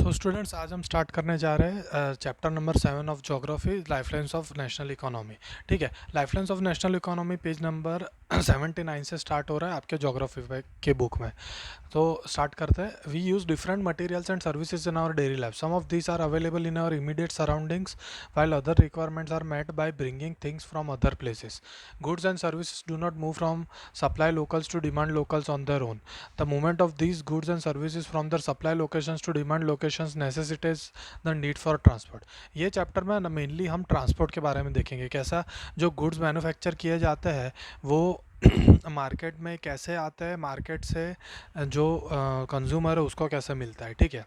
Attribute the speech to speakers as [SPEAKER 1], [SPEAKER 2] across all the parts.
[SPEAKER 1] तो स्टूडेंट्स आज हम स्टार्ट करने जा रहे हैं chapter number 7 of geography lifelines of national economy. ठीक है, lifelines of national economy page number 79 से स्टार्ट हो रहा है आपके ज्योग्राफी के बुक में। तो स्टार्ट करते हैं। We use different materials and services in our daily life. Some of these are available in our immediate surroundings while other requirements are met by bringing things from other places. Goods and services do not move from supply locals to demand locals on their own. The movement of these goods and services from their supply locations to demand locations necessitates the need for transport. ये chapter में ना mainly हम transport के बारे में देखेंगे, कैसा जो गुड्स मैन्युफैक्चर किए जाते हैं वो मार्केट में कैसे आते हैं, मार्केट से जो कंज्यूमर है उसको कैसे मिलता है। ठीक है,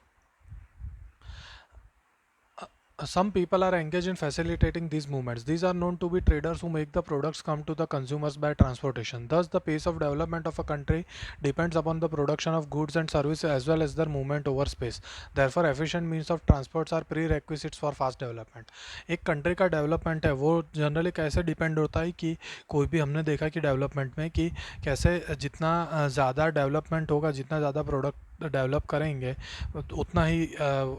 [SPEAKER 1] some people are engaged in facilitating these movements. These are known to be traders who make the products come to the consumers by transportation. Thus, the pace of development of a country depends upon the production of goods and services as well as their movement over space. Therefore, efficient means of transports are prerequisites for fast development. एक country का development है वो generally कैसे depend होता है कि कोई भी हमने देखा कि डेवलपमेंट में कि कैसे जितना ज़्यादा डेवलपमेंट होगा, जितना ज़्यादा प्रोडक्ट डेवलप करेंगे उतना ही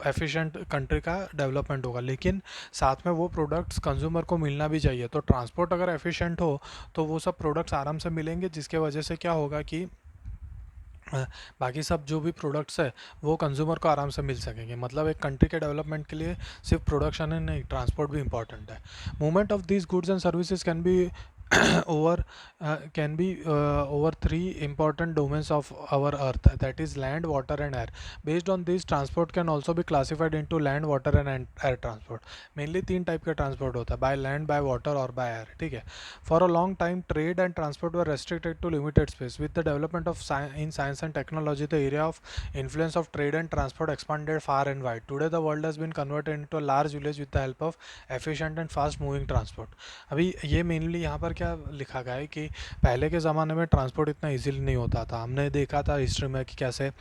[SPEAKER 1] एफिशिएंट कंट्री का डेवलपमेंट होगा। लेकिन साथ में वो प्रोडक्ट्स कंज्यूमर को मिलना भी चाहिए। तो ट्रांसपोर्ट अगर एफिशिएंट हो तो वो सब प्रोडक्ट्स आराम से मिलेंगे, जिसके वजह से क्या होगा कि बाकी सब जो भी प्रोडक्ट्स है वो कंज्यूमर को आराम से मिल सकेंगे। मतलब एक कंट्री के डेवलपमेंट के लिए सिर्फ प्रोडक्शन ही नहीं, ट्रांसपोर्ट भी इंपॉर्टेंट है। Movement of these goods and services can be over over three important domains of our earth, that is land, water and air. Based on these, transport can also be classified into land, water and air transport. Mainly तीन type का transport होता है, by land, by water और by air। ठीक है, for a long time trade and transport were restricted to limited space. With the development of in science and technology, the area of influence of trade and transport expanded far and wide. Today the world has been converted into a large village with the help of efficient and fast moving transport. अभी ये mainly यहाँ पर क्या लिखा गया है कि पहले के ज़माने में ट्रांसपोर्ट इतना इजीली नहीं होता था। हमने देखा था हिस्ट्री में कि कैसे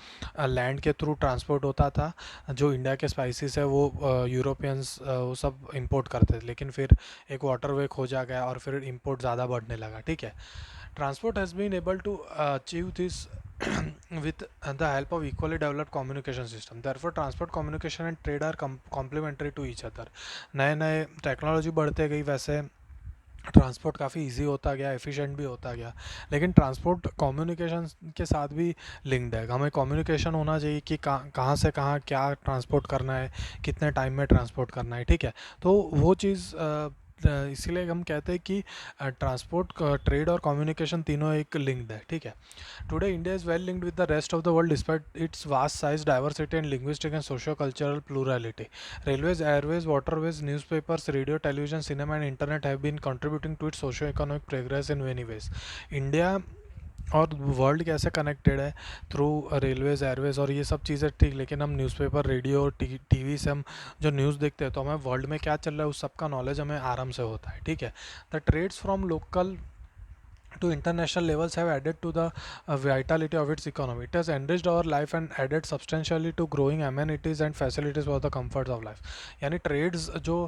[SPEAKER 1] लैंड के थ्रू ट्रांसपोर्ट होता था। जो इंडिया के स्पाइसेस है वो यूरोपियंस वो सब इंपोर्ट करते थे, लेकिन फिर एक वाटर वे खोजा गया और फिर इंपोर्ट ज़्यादा बढ़ने लगा। ठीक है, transport has been able to achieve this with the help of equally developed communication system. Therefore, transport, communication and trade are complementary to each other. नए नए टेक्नोलॉजी बढ़ते गई, वैसे ट्रांसपोर्ट काफ़ी इजी होता गया, एफिशिएंट भी होता गया। लेकिन ट्रांसपोर्ट कम्युनिकेशन के साथ भी लिंक्ड है। हमें कम्युनिकेशन होना चाहिए कि कहाँ से कहाँ क्या ट्रांसपोर्ट करना है, कितने टाइम में ट्रांसपोर्ट करना है। ठीक है, तो वो चीज़ इसीलिए हम कहते हैं कि ट्रांसपोर्ट, ट्रेड और कम्युनिकेशन तीनों एक लिंक्ड है। ठीक है, today India is well linked with the rest of the world despite its vast size, diversity and linguistic and socio cultural plurality. Railways, airways, waterways, newspapers, radio, television, cinema and internet have been contributing to its socio-economic progress in many ways. India और world कैसे connected है through Railways, Airways और ये सब चीज़ें। ठीक, लेकिन हम न्यूज़पेपर, रेडियो, टीवी से हम जो न्यूज़ देखते हैं तो हमें वर्ल्ड में क्या चल रहा है उस सब का नॉलेज हमें आराम से होता है। ठीक है, the trades from local to international levels have added to the vitality of its economy. It has enriched our life and added substantially to growing amenities and facilities for the comforts of life. यानी trades जो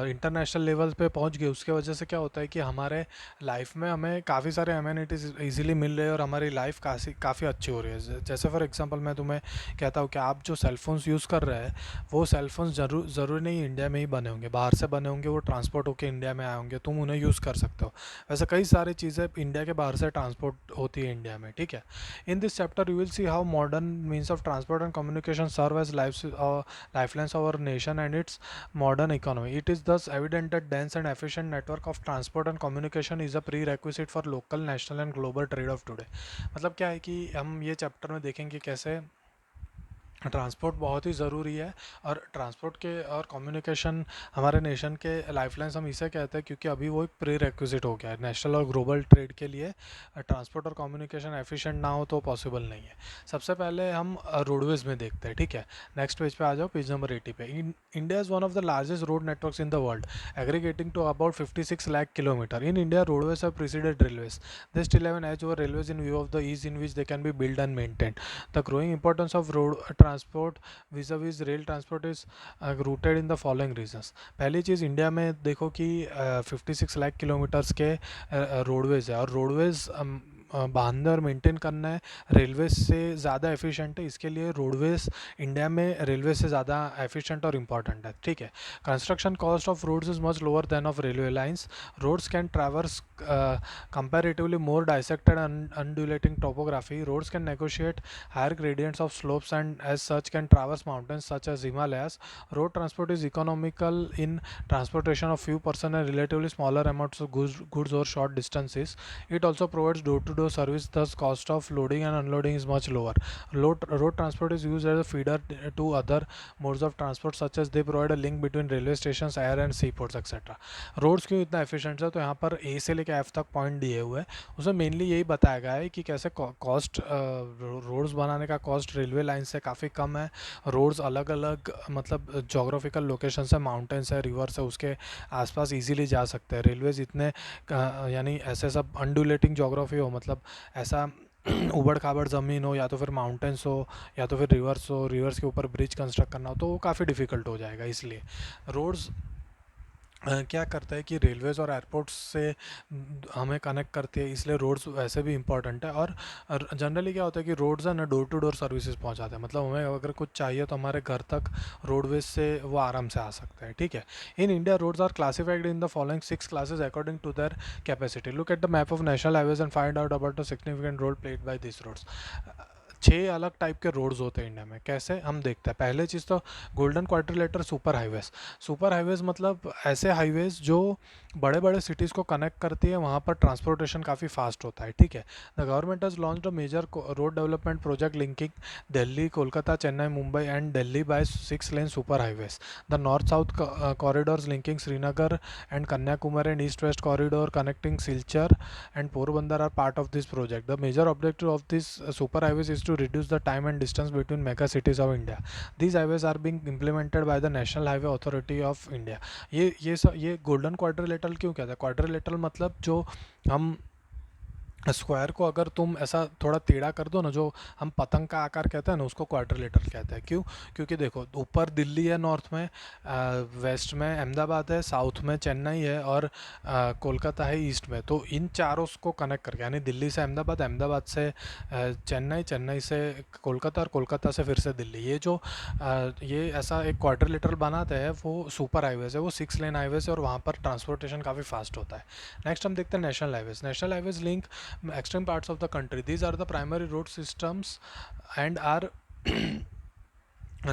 [SPEAKER 1] international level पे पहुंच गए उसके वजह से क्या होता है कि हमारे लाइफ में हमें काफ़ी सारे अमेनिटीज़ इजीली मिल रहे हैं और हमारी लाइफ काफ़ी अच्छी हो रही है। जैसे फॉर एग्जांपल मैं तुम्हें कहता हूँ कि आप जो सेलफोन्स यूज़ कर रहे हैं वो सेलफोन्स ज़रूरी नहीं इंडिया में ही बने होंगे, बाहर से बने होंगे, वो ट्रांसपोर्ट होकर इंडिया में आए होंगे, तुम उन्हें यूज़ कर सकते हो। वैसे कई सारी चीज़ें इंडिया के बाहर से ट्रांसपोर्ट होती है इंडिया में। ठीक है, in this chapter you will see how modern means of transport and communication serve as lifelines of our nation and its modern economy. It is thus evident that dense and efficient network of transport and communication is a prerequisite for local, national and global trade of today. मतलब क्या है कि हम ये chapter में देखेंगे कैसे transport बहुत ही ज़रूरी है और ट्रांसपोर्ट के और कम्युनिकेशन हमारे नेशन के लाइफलाइंस हम इसे कहते हैं क्योंकि अभी वो एक प्री रेक्विजिट हो गया है नेशनल और ग्लोबल ट्रेड के लिए। ट्रांसपोर्ट और कम्युनिकेशन एफिशिएंट ना हो तो पॉसिबल नहीं है। सबसे पहले हम रोडवेज़ में देखते हैं। ठीक है, नेक्स्ट पेज पे आ जाओ, पेज नंबर 80 पे। India is one of the largest road networks in the world aggregating to about 56 lakh kilometre. In India roadways have preceded railways. They still have an edge over railways in view of the ease in which they can be build and maintain. The growing importance of road transport vis-a-vis rail transport is rooted in the following reasons. पहली चीज़, India में देखो कि 56 lakh kilometres के roadways है और roadways बांधना और maintain करना है रेलवे से ज़्यादा एफिशिएंट है, इसके लिए रोडवेज इंडिया में रेलवे से ज़्यादा एफिशिएंट और इम्पॉर्टेंट है, ठीक है। Construction cost of roads is much lower than of railway lines. Roads can traverse comparatively more dissected and undulating topography. Roads can negotiate higher gradients of slopes and as such can traverse mountains such as Himalayas. Road transport is economical in transportation of few person and relatively smaller amounts of goods or short distances. It also provides door-to-door service, thus cost of loading and unloading is much lower. Road transport is used as a feeder to other modes of transport such as they provide a link between railway stations, air and seaports etc. Roads क्यों इतना efficient है, तो यहाँ पर ए से लेकर F तक point दिए हुए हैं, उसमें मेनली यही बताया गया है कि कैसे कॉस्ट रोड्स बनाने का कॉस्ट रेलवे लाइन से काफ़ी कम है. रोड्स अलग अलग मतलब जोग्राफिकल लोकेशन से, माउंटेन्स है, रिवर्स है, उसके आसपास इजीली जा सकते हैं. रेलवेज इतने यानी ऐसे सब अनडुलेटिंग जोग्राफी हो, मतलब ऐसा उबड़ खाबड़ ज़मीन हो, या तो फिर माउंटेन्स हो, या तो फिर रिवर्स हो, रिवर्स के ऊपर ब्रिज कंस्ट्रक्ट करना हो, तो वो काफ़ी डिफ़िकल्ट हो जाएगा. इसलिए रोड्स क्या करता है कि रेलवेज़ और एयरपोर्ट्स से हमें कनेक्ट करती है, इसलिए रोड्स वैसे भी इंपॉर्टेंट है. और जनरली क्या होता है कि रोड्स है ना डोर टू डोर सर्विसेज पहुंचाते हैं, मतलब हमें अगर कुछ चाहिए तो हमारे घर तक रोडवेज से वो आराम से आ सकते हैं, ठीक है. In India roads are classified in the following 6 classes according to their capacity. Look at the map of national highways and find out about the significant role played by this roads. 6 अलग type के roads होते हैं India में. कैसे हम देखते हैं, पहले चीज़ तो golden quadrilateral super highways. Super highways मतलब ऐसे हाईवेज जो बड़े बड़े सिटीज़ को कनेक्ट करती है, वहाँ पर ट्रांसपोर्टेशन काफ़ी फास्ट होता है, ठीक है. The government has launched a major road development project linking Delhi, Kolkata, Chennai, Mumbai and Delhi by 6 lane super highways. The north south corridors linking Srinagar and Kanyakumari and east west corridor connecting Silchar and Porbandar are part of this project. The major objective of this super highways is to reduce the time and distance between mega cities of India. These highways are being implemented by the National Highway Authority of India. ये golden quadrilateral क्यों कहता है? Quadrilateral मतलब जो हम square को अगर तुम ऐसा थोड़ा टेढ़ा कर दो ना, जो हम पतंग का आकार कहते हैं ना, उसको क्वाड्रिलेटरल कहते हैं. क्यों? क्योंकि देखो ऊपर दिल्ली है नॉर्थ में, वेस्ट में अहमदाबाद है, साउथ में चेन्नई है और कोलकाता है ईस्ट में. तो इन चारों को कनेक्ट करके, यानी दिल्ली से अहमदाबाद, अहमदाबाद से चेन्नई, चेन्नई से कोलकाता और कोलकाता से फिर से दिल्ली, ये जो ये ऐसा एक क्वाड्रिलेटरल बनाते हैं वो सुपर हाईवेज है. वो 6 लेन हाईवेज है और वहाँ पर ट्रांसपोर्टेशन काफ़ी फास्ट होता है. नेक्स्ट हम देखते हैं national highways. National highways link extreme parts of the country. These are the primary road systems and are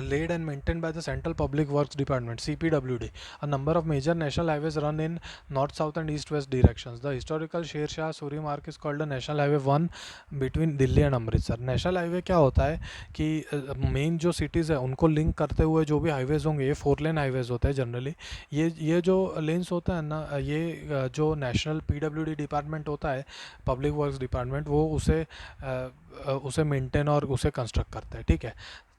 [SPEAKER 1] laid and maintained by the Central Public Works Department (CPWD). A number of major national highways run in north, south, and east-west directions. The historical Sher Shah Suri Marg is called the National Highway 1 between Delhi and Amritsar. National Highway क्या होता है कि main जो cities है उनको link करते हुए जो भी हाईवेज होंगे, ये 4 लेन हाईवेज होते हैं जनरली. ये जो लेन्स होता है ना, ये जो नेशनल PWD डिपार्टमेंट होता है, पब्लिक वर्क्स डिपार्टमेंट, वो उसे मेंटेन और उसे कंस्ट्रक्ट करता है, ठीक है.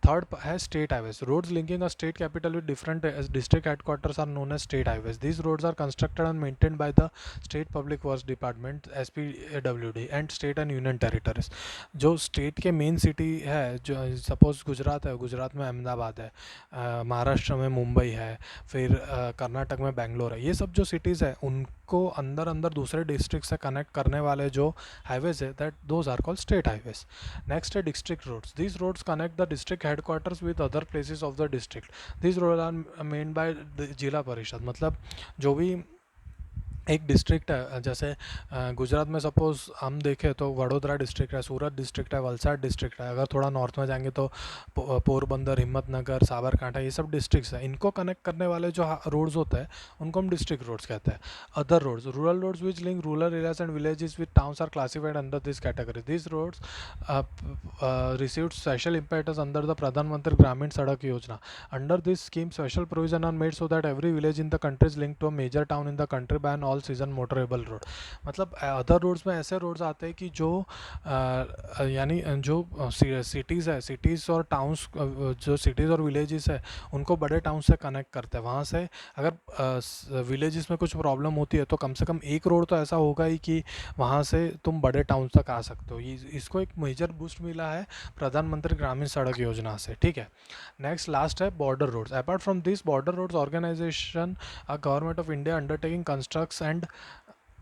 [SPEAKER 1] थर्ड है state highways. Roads linking a state capital with different district headquarters are known as state highways. These roads are constructed and maintained by the state public works department SPWD and state and union territories. जो state के main city है, जो suppose Gujarat है, गुजरात में अहमदाबाद है, महाराष्ट्र में मुंबई है, फिर कर्नाटक में बेंगलोर है, ये सब जो सिटीज़ है उनको अंदर अंदर दूसरे डिस्ट्रिक्ट से कनेक्ट करने वाले जो हाईवेज है, that those are called state highways. Next है district roads. These roads connect the district headquarters with other places of the district. These road are main by Zila Parishad. मतलब जो भी एक डिस्ट्रिक्ट है, जैसे गुजरात में सपोज हम देखें तो वडोदरा डिस्ट्रिक्ट है, सूरत डिस्ट्रिक्ट है, वलसाड डिस्ट्रिक्ट है. अगर थोड़ा नॉर्थ में जाएंगे तो पोरबंदर, हिम्मतनगर, साबरकांठा, ये सब डिस्ट्रिक्ट्स हैं. इनको कनेक्ट करने वाले जो रोड्स होते हैं उनको हम डिस्ट्रिक्ट रोड्स कहते हैं. Other roads, rural roads which link rural areas and villages with towns are classified under this category. This roads received special impetus under the Pradhan Mantri Gramin Sadak Yojana. Under this scheme, special provision are made so that every village in the country is linked to a major town in the country by an all season motorable road. मतलब other roads में ऐसे roads आते हैं कि जो यानी जो cities है, सिटीज़ और टाउन्स, जो सिटीज़ और विलेजेस है उनको बड़े टाउन से कनेक्ट करते हैं. वहाँ से अगर विलेजेस में कुछ प्रॉब्लम होती है तो कम से कम एक रोड तो ऐसा होगा ही कि वहाँ से तुम बड़े टाउन तक आ सकते हो. इसको एक मेजर बूस्ट मिला है प्रधानमंत्री ग्रामीण सड़क योजना से, ठीक है. नेक्स्ट लास्ट है border roads. Apart from this border roads organisation, government of India undertaking constructs and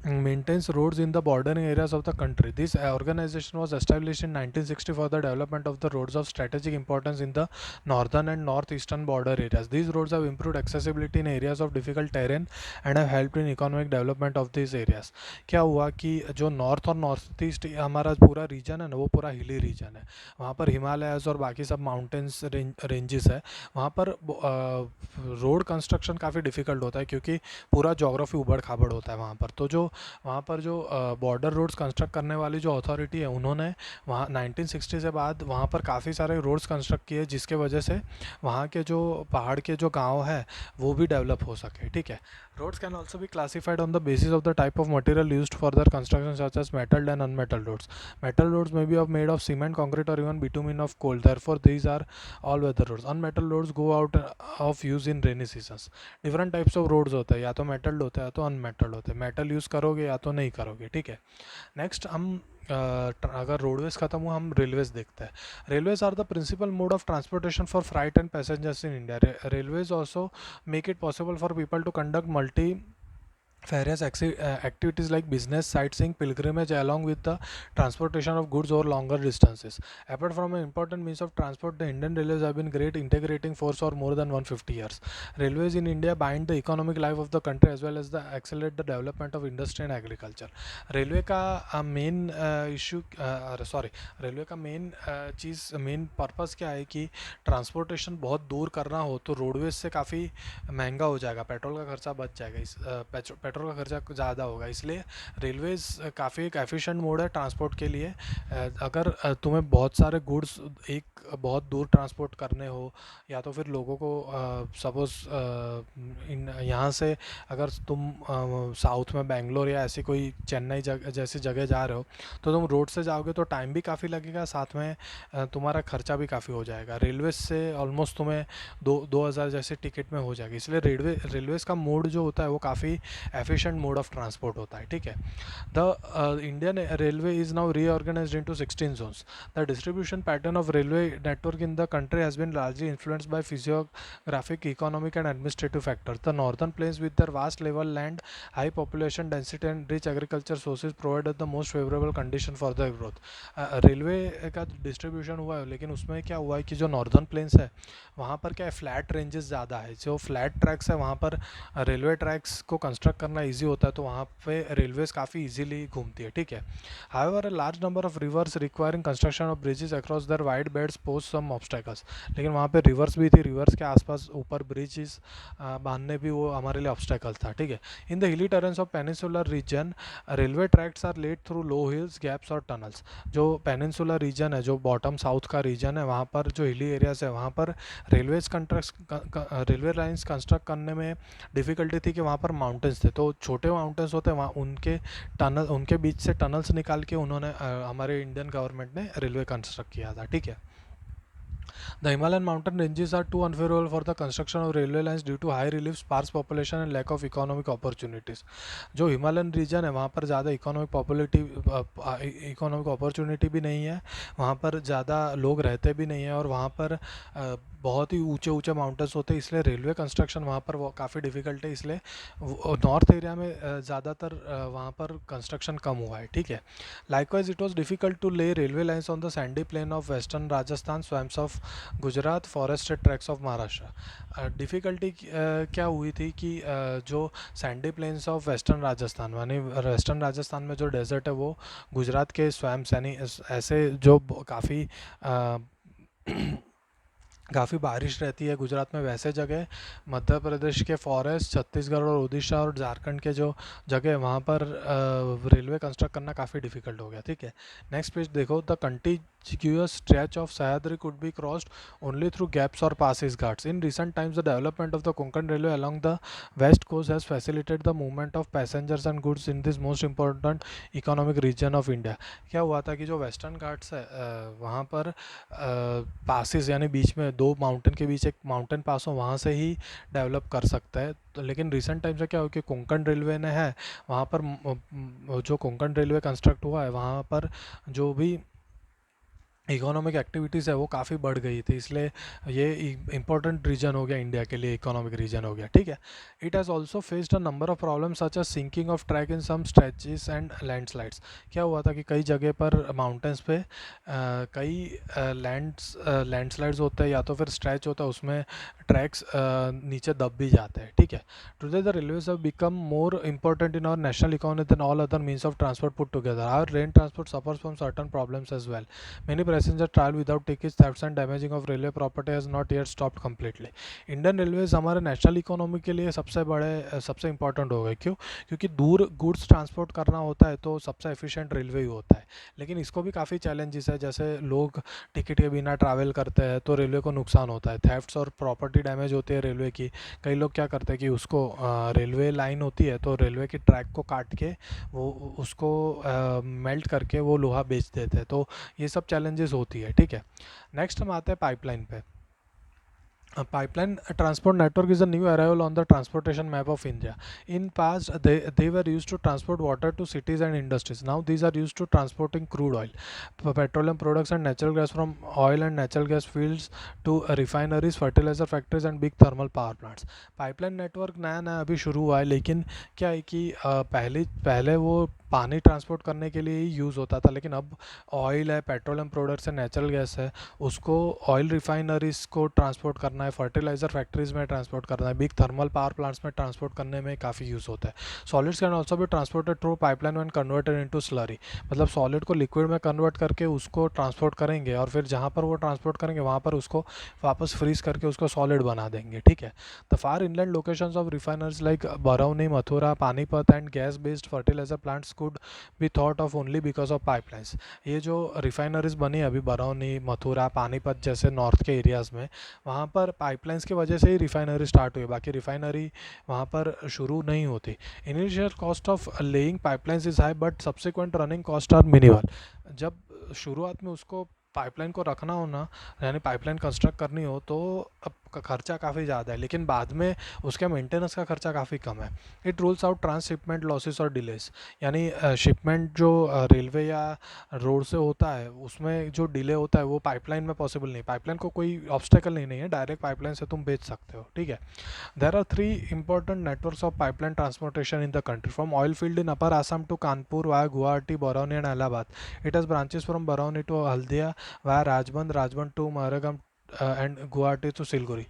[SPEAKER 1] maintains roads in the bordering areas of the country. This organization was established in 1960 for the development of the roads of strategic importance in the northern and northeastern border areas. These roads have improved accessibility in areas of difficult terrain and have helped in economic development of these areas. क्या हुआ कि जो north और north east हमारा पूरा reason है ना, वो पूरा हिली रीजन है. वहाँ पर हिमालयस और बाकी सब माउंटेन्स रेंजेस है. वहाँ पर रोड कंस्ट्रक्शन काफ़ी डिफ़िकल्ट होता है क्योंकि पूरा जोग्राफी उबड़ खाबड़ होता है वहाँ पर. तो जो वहाँ पर जो बॉर्डर रोड्स कंस्ट्रक्ट करने वाली जो अथॉरिटी है, उन्होंने वहाँ 1960 से बाद वहाँ पर काफ़ी सारे रोड्स कंस्ट्रक्ट किए, जिसके वजह से वहाँ के जो पहाड़ के जो गांव है वो भी डेवलप हो सके. ठीक है. Roads can also be classified on the basis of the type of material used for their construction such as metal and unmetal roads. Metal roads may be made of cement, concrete or even bitumen of coal. Therefore, these are all weather roads. Unmetal roads go out of use in rainy seasons. Different types of roads होते हैं, या तो metalled होते हैं या तो unmetalled होते हैं. मेटल यूज़ करोगे या तो नहीं करोगे. ठीक है. नेक्स्ट हम अगर रोडवेज खत्म हुआ, हम रेलवेज देखते हैं. Railways are the principal mode of transportation for freight and passengers in India. Railways also make it possible for people to conduct multi various activities like business, sightseeing, pilgrimage, along with the transportation of goods over longer distances. Apart from an important means of transport, the Indian railways have been great integrating force for more than 150 years. Railways in India bind the economic life of the country as well as the accelerate the development of industry and agriculture. Railway का main issue sorry railway का main चीज़ main purpose क्या है कि transportation बहुत दूर करना हो तो रोडवेज से काफ़ी महंगा हो जाएगा, पेट्रोल का खर्चा बच जाएगा. पेट्रोल का खर्चा ज़्यादा होगा, इसलिए रेलवेज़ काफ़ी एक एफिशिएंट मोड है ट्रांसपोर्ट के लिए. अगर तुम्हें बहुत सारे गुड्स एक बहुत दूर ट्रांसपोर्ट करने हो, या तो फिर लोगों को सपोज़ यहाँ से अगर तुम साउथ में बेंगलोर या ऐसी कोई चेन्नई जैसी जगह जा रहे हो, तो तुम रोड से जाओगे तो टाइम भी काफ़ी लगेगा, साथ में तुम्हारा खर्चा भी काफ़ी हो जाएगा. रेलवे से ऑलमोस्ट तुम्हें 2000 जैसे टिकट में हो जाएगी. इसलिए रेलवेज़ का मोड जो होता है वो काफ़ी एफिशिएंट मोड ऑफ ट्रांसपोर्ट होता है. ठीक है. The Indian railway is now reorganised into 16 zones. The distribution pattern of railway network in the country has been largely influenced by physiographic, economic and administrative factors. The northern plains with their vast level land, high population density and rich agriculture sources provided the most favorable condition for the growth. Railway का distribution हुआ है, लेकिन उसमें क्या हुआ है कि जो नॉर्दर्न प्लेन्स है वहाँ पर क्या है, फ्लैट रेंजेस ज़्यादा है. जो फ्लैट ट्रैक्स है वहाँ पर रेलवे ट्रैक्स को कंस्ट्रक्ट करना इजी होता है, तो वहाँ पे रेलवेज काफ़ी इजीली घूमती है. ठीक है. However a large number of rivers requiring construction of bridges across their wide beds pose some obstacles. लेकिन वहाँ पे रिवर्स भी थी, रिवर्स के आसपास ऊपर ब्रिजेस बांधने भी वो हमारे लिए ऑब्स्टेकल था. ठीक है. In the hilly terrains of peninsular region, railway tracks are laid through low hills, gaps और टनल्स. जो पेनिनसुलर रीजन है, जो बॉटम साउथ का रीजन है, वहाँ पर जो हिली एरियाज है वहाँ पर रेलवे लाइंस कंस्ट्रक्ट करने में डिफ़िकल्टी थी कि वहाँ पर माउंटेन्स थे. तो छोटे माउंटेन्स होते हैं वहाँ, उनके बीच से टनल्स निकाल के उन्होंने हमारे इंडियन गवर्नमेंट ने रेलवे कंस्ट्रक्ट किया था. ठीक है. The Himalayan mountain ranges are too unfavorable for the construction of railway lines due to high relief, sparse population and lack of economic opportunities. जो हिमालयन रीजन है वहाँ पर ज़्यादा इकोनॉमिक अपॉर्चुनिटी भी नहीं है, वहाँ पर ज़्यादा लोग रहते भी नहीं हैं, और वहाँ पर बहुत ही ऊंचे ऊंचे माउंटेन्स होते हैं, इसलिए रेलवे कंस्ट्रक्शन वहाँ पर वो काफ़ी डिफ़िकल्ट है. इसलिए नॉर्थ एरिया में ज़्यादातर वहाँ पर कंस्ट्रक्शन कम हुआ है. ठीक है. Likewise, it was difficult to lay railway lines on the sandy plain of western Rajasthan, swamps of Gujarat, forested tracks of Maharashtra. Difficulty क्या हुई थी कि जो sandy plains of western Rajasthan, यानी वेस्टर्न राजस्थान में जो डेजर्ट है वो गुजरात के स्वैम्स, यानी ऐसे जो काफ़ी काफ़ी बारिश रहती है गुजरात में, वैसे जगह मध्य प्रदेश के फॉरेस्ट, छत्तीसगढ़ और उड़ीसा और झारखंड के जो जगह वहाँ पर रेलवे कंस्ट्रक्ट करना काफ़ी डिफिकल्ट हो गया. ठीक है. नेक्स्ट पेज देखो. The contiguous stretch of Sahyadri could be crossed only through gaps or passes ghats. In recent times, the development of the Konkan Railway along the west coast has facilitated the movement of passengers and goods in this most important economic region of India. क्या हुआ था कि जो western Ghats है वहाँ पर passes, यानी बीच में दो माउंटेन के बीच एक माउंटेन पास हो, वहाँ से ही डेवलप कर सकता है. तो लेकिन रिसेंट टाइम से क्या हो कि कोंकण रेलवे ने है वहाँ पर जो कोंकण रेलवे कंस्ट्रक्ट हुआ है वहाँ पर जो भी इकोनॉमिक एक्टिविटीज़ है वो काफ़ी बढ़ गई थी, इसलिए ये इंपॉर्टेंट रीजन हो गया इंडिया के लिए, इकोनॉमिक रीजन हो गया, ठीक है। It has also faced a number of problems such as sinking of track in some stretches and landslides. क्या हुआ था कि कई जगह पर माउंटेन्स पे कई लैंडस्लाइड्स होते हैं या तो फिर स्ट्रेच होता है, उसमें ट्रैक्स नीचे दब भी जाते हैं, ठीक है। Today the railways have become more important in our national economy than all other means of transport put together. Our rail transport suffers from certain problems as well. Many passengers travel without tickets. Thefts and damaging of railway property has not yet stopped completely. Indian railways हमारे national economy के लिए सबसे important हो गए। क्यों? क्योंकि दूर goods transport करना होता है तो सबसे एफिशिएंट रेलवे ही होता है। लेकिन इसको भी काफ़ी चैलेंजेस है, जैसे लोग टिकट के बिना ट्रैवल करते हैं तो रेलवे को नुकसान होता है, थेफ्ट्स और प्रॉपर्टी डैमेज होती है रेलवे की। कई लोग क्या करते हैं कि उसको रेलवे लाइन होती है तो रेलवे की ट्रैक को काट के वो उसको मेल्ट करके वो लोहा बेच देते हैं, तो ये सब चैलेंजेस होती है, ठीक है। नेक्स्ट हम आते हैं पाइपलाइन पे। A pipeline transport network is a new arrival on the transportation map of India. In past, they were used to transport water to cities and industries. Now these are used to transporting crude oil, petroleum products and natural gas from oil and natural gas fields to refineries, fertilizer factories and big thermal power plants. Pipeline network नया नया अभी शुरू हुआ है, लेकिन क्या है कि पहले वो पानी ट्रांसपोर्ट करने के लिए ही यूज़ होता था, लेकिन अब ऑयल है, पेट्रोलियम प्रोडक्ट्स है, नेचुरल गैस है, उसको ऑयल रिफाइनरीज को ट्रांसपोर्ट करना है, फर्टिलाइजर फैक्ट्रीज में ट्रांसपोर्ट करना है, बिग थर्मल पावर प्लांट्स में ट्रांसपोर्ट करने में काफ़ी यूज़ होता है। सॉलिड्स कैन ऑल्सो भी transported through pipeline when converted into slurry. मतलब सॉलिड को लिक्विड में कन्वर्ट करके उसको ट्रांसपोर्ट करेंगे और फिर जहाँ पर वो ट्रांसपोर्ट करेंगे वहाँ पर उसको वापस फ्रीज करके उसको सॉलिड बना देंगे, ठीक है। The far inland locations of refineries like Barauni, Mathura, Panipat and gas based fertiliser plants could be thought of only because of pipelines. ये जो रिफाइनरीज बनी अभी बरौनी, मथुरा, पानीपत जैसे नॉर्थ के एरियाज़ में, वहाँ पर पाइपलाइंस की वजह से ही रिफाइनरी स्टार्ट हुई, बाकी रिफाइनरी वहाँ पर शुरू नहीं होती। Initial cost of laying pipelines is high but subsequent running cost are minimal. जब शुरुआत में उसको पाइपलाइन को रखना हो ना, यानी पाइपलाइन कंस्ट्रक्ट करनी हो, तो अब खर्चा काफ़ी ज़्यादा है, लेकिन बाद में उसके मेंटेनेंस का खर्चा काफ़ी कम है। It rules out transshipment losses और डिलेस, यानी शिपमेंट जो रेलवे या रोड से होता है उसमें जो डिले होता है वो पाइपलाइन में पॉसिबल नहीं। पाइपलाइन को कोई ऑब्स्टेकल नहीं है, डायरेक्ट पाइपलाइन से तुम बेच सकते हो, ठीक है। There are three important networks of pipeline transportation in the country, from oil field in upper Assam to Kanpur via Guwahati, Barauni and Allahabad. It has branches from Barauni to Haldia via Rajbandh to Mourigram and Guwahati to Siliguri.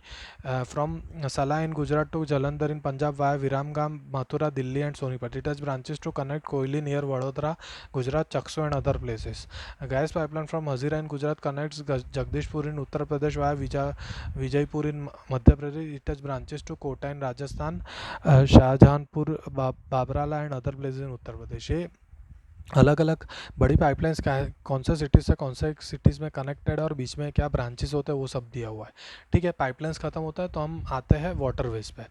[SPEAKER 1] From Salah in Gujarat to Jalandhar in Punjab via Viramgam, Mathura, Delhi and Sonipat. It has branches to connect Koyli near Vadodara, Gujarat, Chaksu and other places. A gas pipeline from Hazira in Gujarat connects Jagdishpur in Uttar Pradesh via Vijaypur in Madhya Pradesh. It has branches to Kota in Rajasthan, Shahjahanpur, Babrala and other places in Uttar Pradesh. ये अलग अलग बड़ी pipelines का है, कौन सा cities से कौन सा सिटीज़ में कनेक्टेड है और बीच में क्या ब्रांचेस होते हैं वो सब दिया हुआ है, ठीक है। पाइपलाइंस खत्म होता है तो हम आते हैं वाटरवेज पे।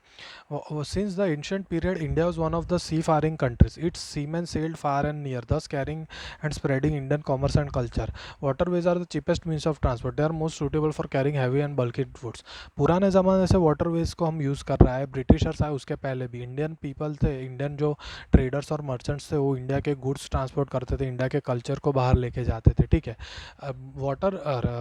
[SPEAKER 1] Since the ancient period India was one of the seafaring countries, its seamen sailed far and near thus carrying and spreading Indian commerce and culture. Waterways are the cheapest means of transport, they are most suitable for carrying heavy and bulky foods. पुराने ज़माने से waterways को हम use कर रहा है, Britishers आए उसके पहले भी इंडियन पीपल थे, इंडियन जो ट्रेडर्स और मर्चेंट्स थे वो इंडिया के गुड्स ट्रांसपोर्ट करते थे, इंडिया के कल्चर को बाहर लेके जाते थे, ठीक है। अब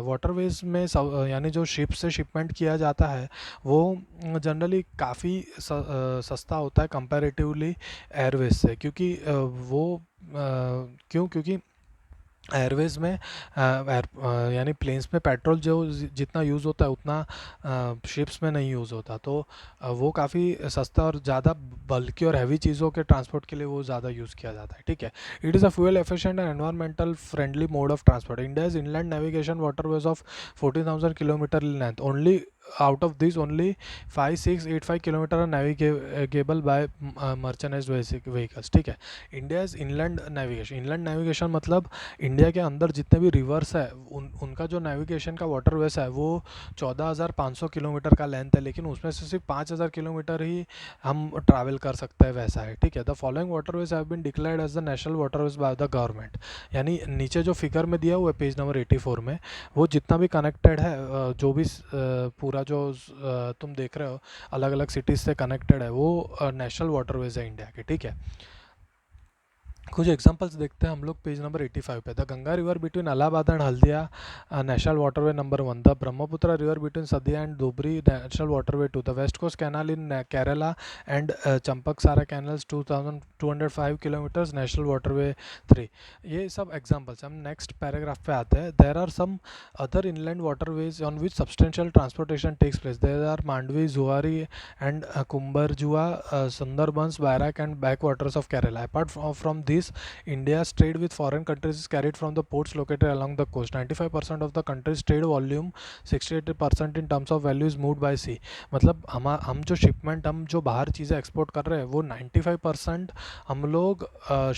[SPEAKER 1] वाटरवेज में यानी जो शिप से शिपमेंट किया जाता है वो जनरली काफ़ी सस्ता होता है कंपैरेटिवली एयरवेज से, क्योंकि क्योंकि एयरवेज में यानी प्लेन्स में पेट्रोल जो जितना यूज़ होता है उतना शिप्स में नहीं यूज़ होता, तो वो काफ़ी सस्ता और ज़्यादा बल्कि और हैवी चीज़ों के ट्रांसपोर्ट के लिए वो ज़्यादा यूज़ किया जाता है, ठीक है। It is a fuel efficient and environmental friendly mode of transport. India is inland navigation waterways of 14,000 kilometre length, only out of these only 5685 kilometre are navigable by merchandise vehicles, ठीक है। India is inland navigation मतलब India के अंदर जितने भी reverse है उनका जो नेविगेशन का वाटरवेज है वो 14,500 किलोमीटर का लेंथ है, लेकिन उसमें से सिर्फ 5,000 किलोमीटर ही हम ट्रैवल कर सकते हैं, वैसा है, ठीक है। The following waterways have been declared as the national waterways by the government, यानी नीचे जो फिगर में दिया हुआ है पेज नंबर 84 में, वो जितना भी कनेक्टेड है जो भी पूरा जो तुम देख रहे हो अलग अलग सिटीज़ से कनेक्टेड है वो नेशनल वाटरवेज है इंडिया के, ठीक है। कुछ एग्जांपल्स देखते हैं हम लोग पेज नंबर 85 पे। The Ganga river between Allahabad and Haldia national waterway number 1, the Brahmaputra river between Sadiya and Dhubri national waterway 2, the west coast canal in Kerala and Champakara canals 2205 kilometres national waterway 3। ये सब एग्जांपल्स। हम नेक्स्ट पैराग्राफ पे आते हैं। There are some other inland waterways on which substantial transportation takes place. There are Mandovi, Zuari and Cumberjua, Sundarbans, Barak and backwaters of Kerala. Apart from these, India's trade with foreign countries is carried from the ports located along the coast. 95% of the country's trade volume, 68% in terms of value is moved by sea. मतलब हम जो shipment, हम जो बाहर चीज़ें export कर रहे हैं वो 95% हम लोग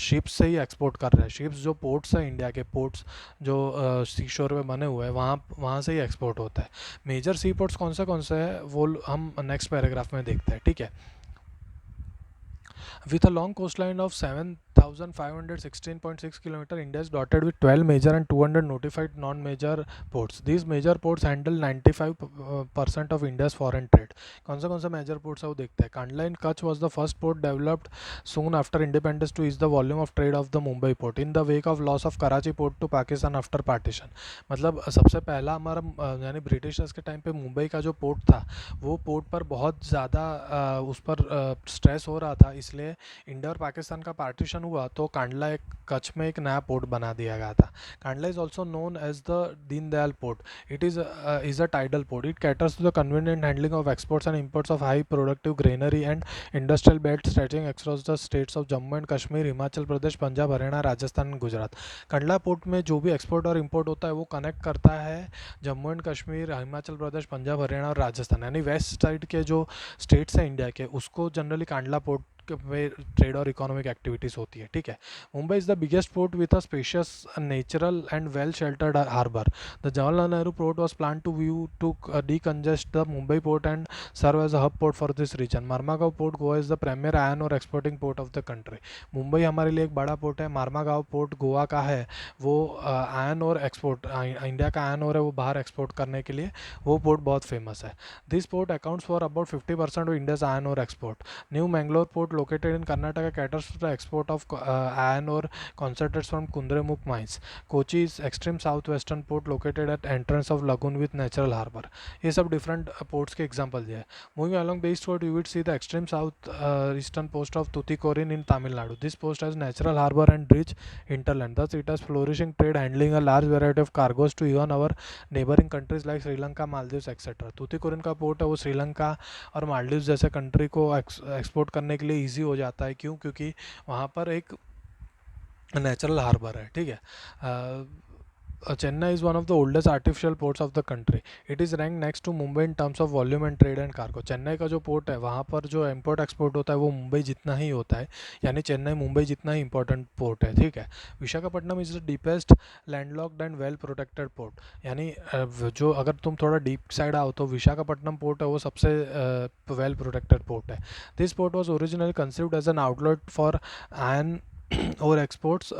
[SPEAKER 1] शिप्स से ही एक्सपोर्ट कर रहे हैं। शिप्स जो पोर्ट्स हैं, इंडिया के पोर्ट्स जो सी शोर में बने हुए हैं, वहाँ वहाँ से ही एक्सपोर्ट होता है। मेजर सी पोर्ट्स कौन से हैं वो हम नेक्स्ट पैराग्राफ में देखते हैं, ठीक है। With a long coastline of 7,516.6 km, India is dotted with 12 major and 200 notified non-major ports. These major ports handle 95% of India's foreign trade. कौन सा मेजर पोर्ट्स है वो देखते हैं। कांडला इन Kutch was the first port developed soon after independence to ease the volume of trade of the Mumbai port in the wake of loss of Karachi port to Pakistan after partition। मतलब सबसे पहला हमारा यानी Britishers के time पे मुंबई का जो port था वो पोर्ट पर बहुत ज़्यादा उस पर स्ट्रेस हो रहा था, इसलिए इंडिया और पाकिस्तान का पार्टीशन हुआ तो कांडला एक कच्छ में एक नया पोर्ट बना दिया गया था। Kandla is also known as the Deendayal port. It is a tidal port. It caters to the convenient handling of exports and imports of high productive granary and industrial belt stretching across the states of Jammu and Kashmir, Himachal Pradesh, Punjab, Haryana, Rajasthan and Gujarat. Kandla port में जो भी export और import होता है वो connect करता है Jammu and Kashmir, Himachal Pradesh, Punjab, Haryana और राजस्थान, यानी वेस्ट साइड के जो स्टेट्स हैं इंडिया के, उसको जनरली कांडला पोर्ट में ट्रेड और इकोनॉमिक एक्टिविटीज़ होती है, ठीक है। Mumbai is the biggest port with a spacious natural and well sheltered harbour. The Jawaharlal Nehru port was planned to view to decongest the Mumbai port and serve as a hub port for this region. Marmagaon port, Goa is the premier iron ore exporting port of the country. Mumbai हमारे लिए एक बड़ा port है। Marmagao port Goa का है, वो ion ore export, India का ion और है वो बाहर एक्सपोर्ट करने के लिए वो पोर्ट बहुत फेमस है। This port accounts for about 50% of India's iron ore export. New Mangalore port located in Karnataka caters to the export of iron ore concentrates from Kundremukh mines. Kochi is extreme southwestern port located at entrance of lagoon with natural harbor. ये सब different ports के example दिए हैं। Moving along the eastward, you would see the extreme south eastern post of Tuticorin in Tamil Nadu. This post has natural harbor and rich hinterland. Thus, it has flourishing trade, handling a large variety of cargoes to even our neighboring countries like Sri Lanka, Maldives, etc. Tuticorin का port है वो श्रीलंका और मालदीव जैसे country को export करने के लिए easy हो जाता है। क्यों? क्योंकि वहाँ पर एक नेचुरल हार्बर है, ठीक है। Chennai is one of the oldest artificial ports of the country. It is ranked next to Mumbai in terms of volume and trade and cargo. Chennai का जो पोर्ट है वहाँ पर जो इम्पोर्ट एक्सपोर्ट होता है वो मुंबई जितना ही होता है, यानी चेन्नई मुंबई जितना ही इंपॉर्टेंट पोर्ट है, ठीक है। Visakhapatnam is the deepest landlocked and well protected port. यानी जो अगर तुम थोड़ा डीप साइड आओ तो विशाखापट्टनम पोर्ट है वो सबसे वेल प्रोटेक्टेड पोर्ट है। This port was originally conceived as an outlet for iron ore exports.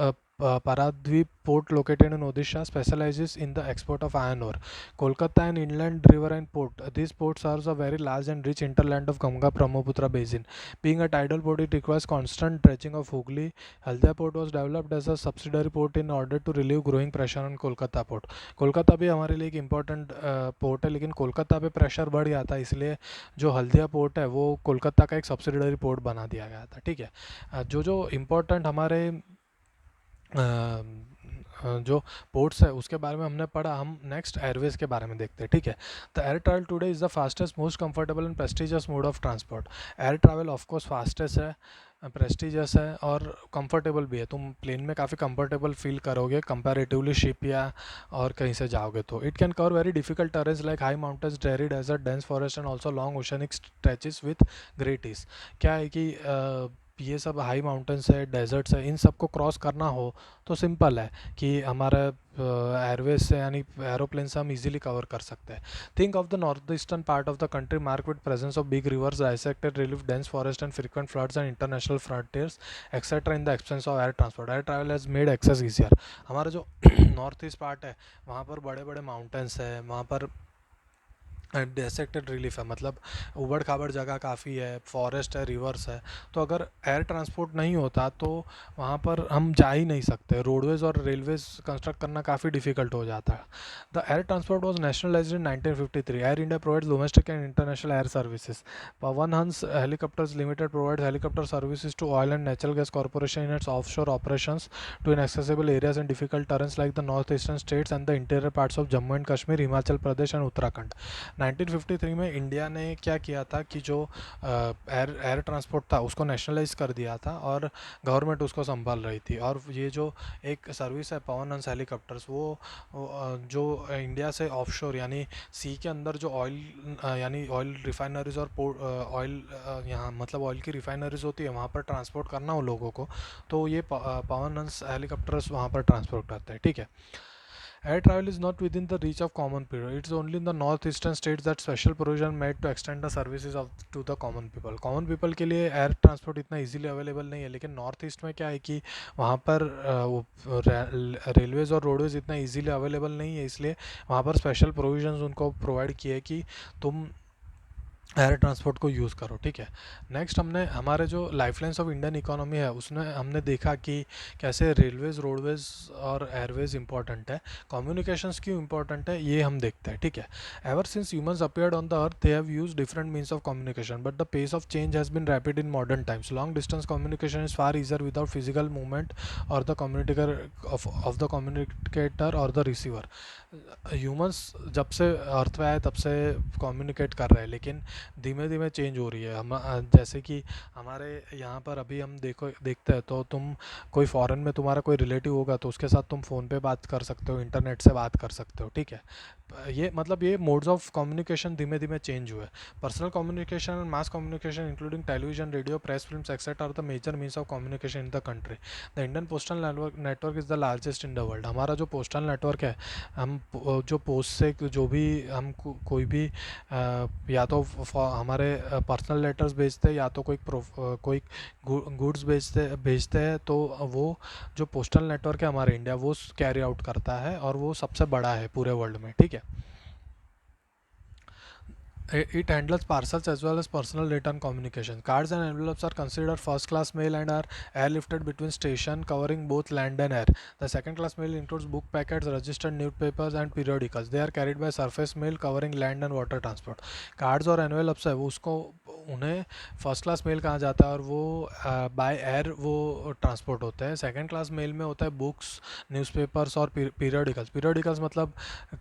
[SPEAKER 1] Paradweep port located in Odisha specializes in the export of iron ore. Kolkata and inland riverine port. This port serves a very large and rich hinterland of Ganga Brahmaputra basin. Being a tidal port, it requires constant dredging of Hooghly. Haldia port was developed as a subsidiary port in order to relieve growing pressure on Kolkata port. Kolkata भी हमारे लिए एक important port है, लेकिन कोलकाता पे pressure बढ़ गया था, इसलिए जो हल्दिया पोर्ट है वो कोलकाता का एक सब्सिडरी पोर्ट बना दिया गया था, ठीक है। जो इम्पोर्टेंट हमारे जो पोर्ट्स है उसके बारे में हमने पढ़ा। हम नेक्स्ट एयरवेज के बारे में देखते हैं, ठीक है। The air travel today is the fastest, most comfortable and prestigious mode of transport. Air travel of course fastest है, प्रेस्टिजियस है और कंफर्टेबल भी है। तुम प्लेन में काफ़ी कंफर्टेबल फील करोगे कंपैरेटिवली शिप या और कहीं से जाओगे तो। It can cover very difficult terrains like high mountains, dreary desert, dense forest and also long oceanic stretches with great ease. क्या है कि ये सब हाई माउंटेन्स है, डेजर्ट्स है, इन सब को क्रॉस करना हो तो सिंपल है कि हमारा एयरवेज से यानी एरोप्लेन से हम इजीली कवर कर सकते हैं। Think of the north eastern part of the country marked with presence of big rivers, dissected relief, dense forest and frequent floods and international frontiers etcetera in the expense of air transport. Air travel has made access easier. हमारा जो north east part है वहाँ पर बड़े बड़े mountains है, वहाँ पर डेसेक्टेड रिलीफ है, मतलब उबड़ खाबड़ जगह काफ़ी है, फॉरेस्ट है, रिवर्स है। तो अगर एयर ट्रांसपोर्ट नहीं होता तो वहाँ पर हम जा ही नहीं सकते, रोडवेज और रेलवेज कंस्ट्रक्ट करना काफ़ी डिफिकल्ट हो जाता है। The air transport was nationalised in 1953। Air India provides domestic and international air services. Pawan Hans helicopters limited provides helicopter services to oil and natural gas corporation in its offshore operations to inaccessible areas and difficult terrains like the northeastern states and the interior parts of Jammu and Kashmir, Himachal Pradesh and Uttarakhand। 1953 में India ने क्या किया था कि जो air air transport था उसको nationalise कर दिया था और गवर्नमेंट उसको संभाल रही थी। और ये जो एक सर्विस है पवन हंस हेलीकॉप्टर्स, जो इंडिया से ऑफशोर यानी सी के अंदर जो ऑयल यानी ऑयल रिफाइनरीज और ऑयल यहाँ मतलब ऑयल की रिफाइनरीज होती है वहाँ पर ट्रांसपोर्ट करना हो लोगों को, तो ये पवन हंस हेलीकॉप्टर्स वहाँ पर ट्रांसपोर्ट करते हैं। ठीक है। Air travel is not within the reach of common people. It's only in the northeastern states that special provision made to extend the services of to the common people. Common people के लिए air transport इतना easily available नहीं है, लेकिन north east में क्या है कि वहाँ पर रेलवेज और रोडवेज इतना इजीली अवेलेबल नहीं है, इसलिए वहाँ पर स्पेशल प्रोविजंस उनको प्रोवाइड किए कि तुम एयर ट्रांसपोर्ट को यूज़ करो। ठीक है। नेक्स्ट हमने हमारे जो लाइफलाइंस ऑफ इंडियन इकोनॉमी है उसमें हमने देखा कि कैसे रेलवेज़ रोडवेज़ और एयरवेज़ इंपॉर्टेंट है, कम्युनिकेशंस क्यों इंपॉर्टेंट है ये हम देखते हैं। ठीक है। Ever since humans appeared on the earth they have used different means of communication but the pace of change has been rapid in modern times. Long distance communication is far easier without physical movement और the communicator of the communicator और the receiver. Humans जब से अर्थ पे आए तब से communicate कर रहे हैं, लेकिन धीमे धीमे चेंज हो रही है। हम जैसे कि हमारे यहाँ पर अभी हम देखते हैं तो तुम कोई फॉरेन में तुम्हारा कोई रिलेटिव होगा तो उसके साथ तुम फ़ोन पे बात कर सकते हो, इंटरनेट से बात कर सकते हो। ठीक है। ये मतलब ये मोड्स ऑफ कम्युनिकेशन धीमे धीमे चेंज हुए। Personal communication and mass communication including television radio press films etcetera are the major means of communication in the country. The Indian postal network is the largest in the world. हमारा जो postal network है, हम जो post से जो भी हम कोई भी या तो हमारे पर्सनल लेटर्स भेजते हैं या तो कोई गुड्स भेजते हैं, तो वो जो पोस्टल नेटवर्क है हमारे इंडिया वो कैरी आउट करता है और वो सबसे बड़ा है पूरे वर्ल्ड में। ठीक है। It handles parcels as well as personal data and communication. Cards and envelopes are considered first class mail and are airlifted between station covering both land and air. The second class mail includes book packets, registered newspapers and periodicals. They are carried by surface mail covering land and water transport. Cards और envelopes है वो उसको उन्हें first class mail कहा जाता है और वो बाय एयर वो ट्रांसपोर्ट होते हैं। सेकंड क्लास मेल में होता है बुक्स, न्यूज़पेपर्स और पीरियडिकल्स। पीरियडिकल्स मतलब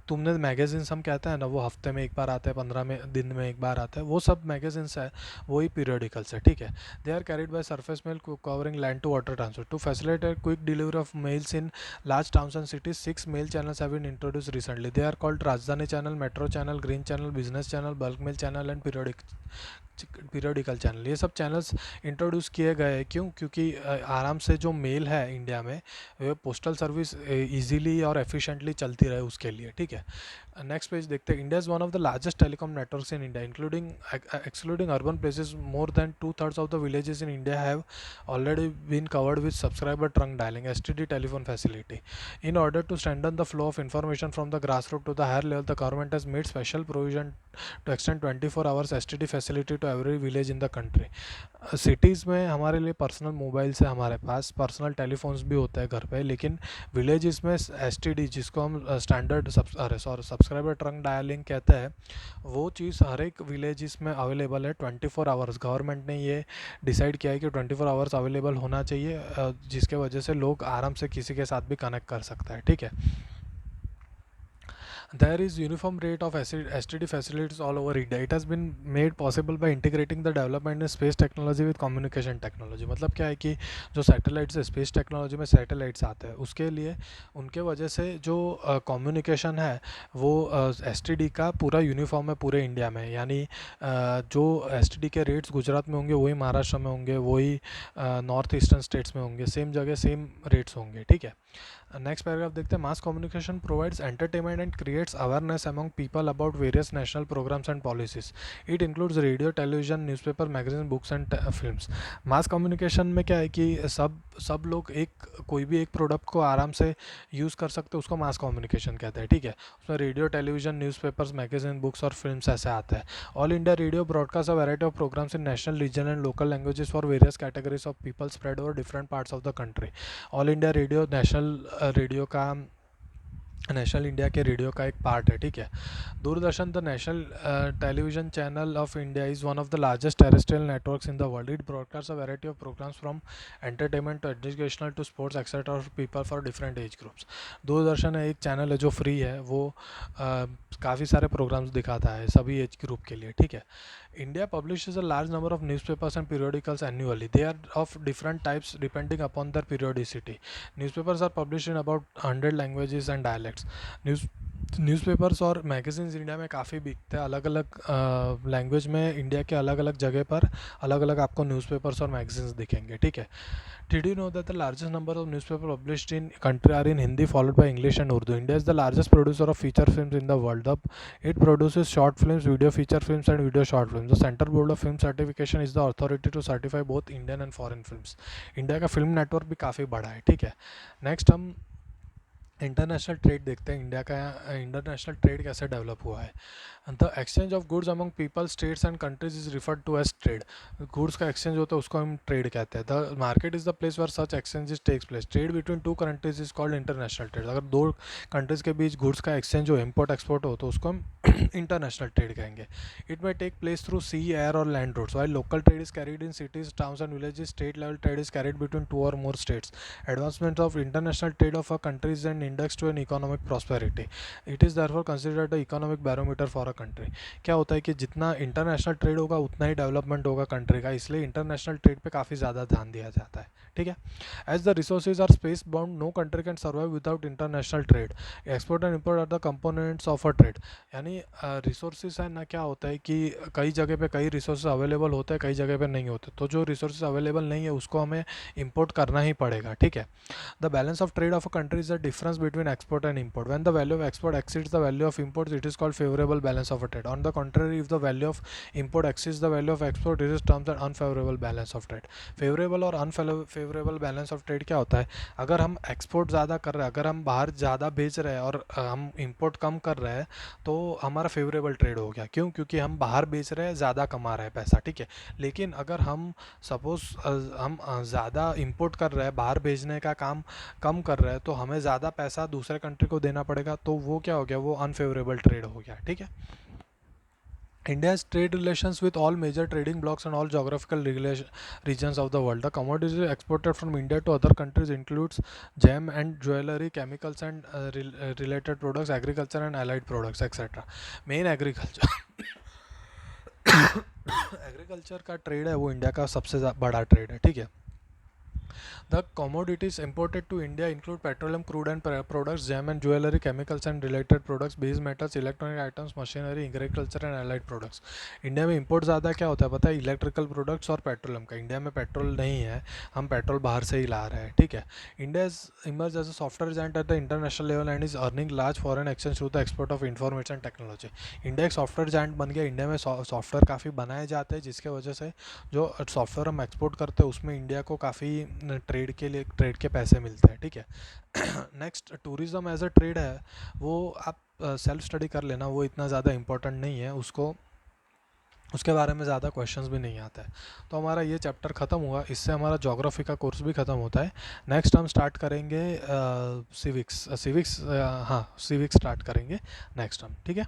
[SPEAKER 1] तुमने मैगजीन्स हम कहते हैं ना, वो हफ्ते में एक बार आते हैं, 15 दिन में एक बार आता है, वो सब मैगजीन्स है, वही पीरियडिकल्स है। ठीक है। They are carried by surface mail covering land to water transport to facilitate quick delivery of mails in large towns and cities. 6 mail channels have been introduced recently. They are called Rajdhani channel, Metro channel, Green channel, Business channel, Bulk mail channel and periodical channel. ये सब channels introduce किए गए क्यों? क्योंकि आराम से जो mail है इंडिया में वो पोस्टल सर्विस इजीली और एफिशिएंटली चलती रहे उसके लिए। ठीक है। नेक्स्ट पेज देखते हैं। India is one of the largest telecom networks in India including excluding urban places. More than 2/3 of the villages in India have already been covered with subscriber trunk dialing STD telephone facility. In order to strengthen the flow of information from the grassroots to the higher level, the government has made special provision to extend 24 hours STD facility to every village in the country. Cities में हमारे लिए personal mobiles है, हमारे पास personal telephones भी होते हैं घर पे, लेकिन विलेजेस में STD जिसको हम स्टैंडर्ड सब्सक्राइबर ट्रंक डायलिंग कहते हैं, वो चीज़ हर एक विलेजेस में अवेलेबल है 24 आवर्स। गवर्नमेंट ने ये डिसाइड किया है कि 24 आवर्स अवेलेबल होना चाहिए, जिसके वजह से लोग आराम से किसी के साथ भी कनेक्ट कर सकता है। ठीक है। There is uniform rate of STD facilities all over India. It has been made possible by integrating the development in space technology with communication technology. मतलब क्या है कि जो सैटेलाइट्स है, स्पेस टेक्नोलॉजी में सैटेलाइट्स आते हैं, उसके लिए उनके वजह से जो कम्युनिकेशन है वो STD का पूरा यूनिफॉर्म है पूरे इंडिया में। यानी जो STD के रेट्स गुजरात में होंगे वही महाराष्ट्र में होंगे, वही नॉर्थ ईस्टर्न स्टेट्स में होंगे, सेम जगह सेम रेट्स होंगे। ठीक है। नेक्स्ट पैराग्राफ देखते हैं. Mass communication provides entertainment and creates awareness among people about various national programmes and policies. It includes radio, television, newspaper, magazine, books and films. Mass communication में क्या है कि सब लोग कोई भी एक प्रोडक्ट को आराम से यूज़ कर सकते हैं, उसको मास कम्युनिकेशन कहते हैं. ठीक है, उसमें radio, television, newspapers, magazine, books और फिल्म्स ऐसे आता है. All India radio broadcast a variety of programmes in national, regional and local languages for various categories of people spread over different parts of the country. All India radio national India के radio का एक part है. ठीक है. Doordarshan, the national television channel of India, is one of the largest terrestrial networks in the world. It broadcast a variety of programmes from entertainment to educational to sports etcetera of people for different age groups. Doordarshan है एक channel है जो free है, वो काफ़ी सारे programmes दिखाता है सभी एज ग्रुप के लिए. ठीक है. India publishes a large number of newspapers and periodicals annually. They are of different types depending upon their periodicity. Newspapers are published in about 100 languages and dialects. Newspapers और magazines India में काफ़ी बिकते हैं. अलग अलग लैंग्वेज में India के अलग अलग जगह पर अलग अलग आपको न्यूज़पेपर्स और मैगज़ीन्स दिखेंगे. ठीक है. Did you know that the largest number of newspapers published in country are in Hindi, followed by English and Urdu? India is the largest producer of feature films in the world. It produces short films, video feature films, and video short films. The Central Board of Film Certification is the authority to certify both Indian and foreign films. India का film network भी काफ़ी बड़ा है. ठीक है. Next हम international trade देखते हैं. इंडिया का इंटरनेशनल ट्रेड कैसे डेवलप हुआ है. The exchange of goods among people, states and countries is referred to as trade. Goods का एक्सचेंज होता है उसको हम ट्रेड कहते हैं. The market is the place where such exchanges take place. Trade between two countries is called international trade. अगर दो countries के बीच गुड्स का एक्सचेंज हो, इम्पोर्ट एक्सपोर्ट हो, तो उसको हम इंटरनेशनल ट्रेड कहेंगे. It may take place through C, air और land routes. While local trade is carried in cities, towns and villages, state level trade is carried between two or more states. Advancement of international trade of a countries and index to an economic prosperity. It is therefore considered a economic barometer for a country. क्या होता है कि जितना international trade होगा उतना ही development होगा country का, इसलिए इंटरनेशनल ट्रेड पे काफ़ी ज़्यादा ध्यान दिया जाता है. ठीक है. As the resources are space bound, no country can survive without international trade. Export and import are the components of a trade. यानी रिसोर्सेज है ना, क्या होता है कि कई जगह पे कई रिसोर्सेज अवेलेबल होते हैं, कई जगह पे नहीं होते. तो जो रिसोर्सेज अवेलेबल नहीं है उसको हमें इम्पोर्ट करना ही पड़ेगा. ठीक है. The balance of trade of a country is the difference between export and import. When the value of export exceeds the value of imports, it is called favorable balance of a trade. On the contrary, if the value of import exceeds the value of export, it is termed an unfavorable balance of trade. Favorable और unfavorable balance of trade क्या होता है. अगर हम export ज़्यादा कर रहे हैं, अगर हम बाहर ज़्यादा बेच रहे हैं और हम इंपोर्ट कम कर रहे हैं, तो हमारा फेवरेबल ट्रेड हो गया. क्यों? क्योंकि हम बाहर बेच रहे हैं, ज़्यादा कमा रहे हैं पैसा. ठीक है. लेकिन अगर हम सपोज हम ज़्यादा इंपोर्ट कर रहे हैं, बाहर भेजने का काम कम कर रहा है, तो हमें ज़्यादा पैसा दूसरे कंट्री को देना पड़ेगा. तो वो क्या हो गया, वो अनफेवरेबल ट्रेड हो गया. ठीक है. India has trade relations with all major trading blocs and all geographical regions of the world. The commodities exported from India to other countries includes gem and jewelry, chemicals and related products, agriculture and allied products, etc. Main agriculture agriculture का trade है वो India का सबसे बड़ा trade है. ठीक है. The commodities imported to India include petroleum, crude and products, gem and jewelry, chemicals and related products, base metals, electronic items, machinery, agriculture and allied products. India में इंपोर्ट ज़्यादा क्या होता है पता है? इलेक्ट्रिकल प्रोडक्ट्स और पेट्रोलियम का. India में पेट्रोल नहीं है, हम पेट्रोल बाहर से ही ला रहे हैं. ठीक है. India is emerge as a software giant at the international level and is earning large foreign exchange through the export of information technology. India एक सॉफ्टवेयर जायंट बन गया. इंडिया में सॉफ्टवेयर काफ़ी बनाए जाते हैं, जिसके वजह से जो सॉफ्टवेयर हम एक्सपोर्ट करते हैं उसमें इंडिया को काफ़ी ट्रेड के पैसे मिलते हैं. ठीक है. Next, tourism as a trade है, वो आप सेल्फ स्टडी कर लेना, वो इतना ज़्यादा इंपॉर्टेंट नहीं है. उसके बारे में ज़्यादा क्वेश्चंस भी नहीं आता है. तो हमारा ये चैप्टर ख़त्म हुआ. इससे हमारा ज्योग्राफी का कोर्स भी ख़त्म होता है. नेक्स्ट हम स्टार्ट करेंगे सिविक्स. हाँ, सिविक्स स्टार्ट करेंगे नेक्स्ट हम. ठीक है.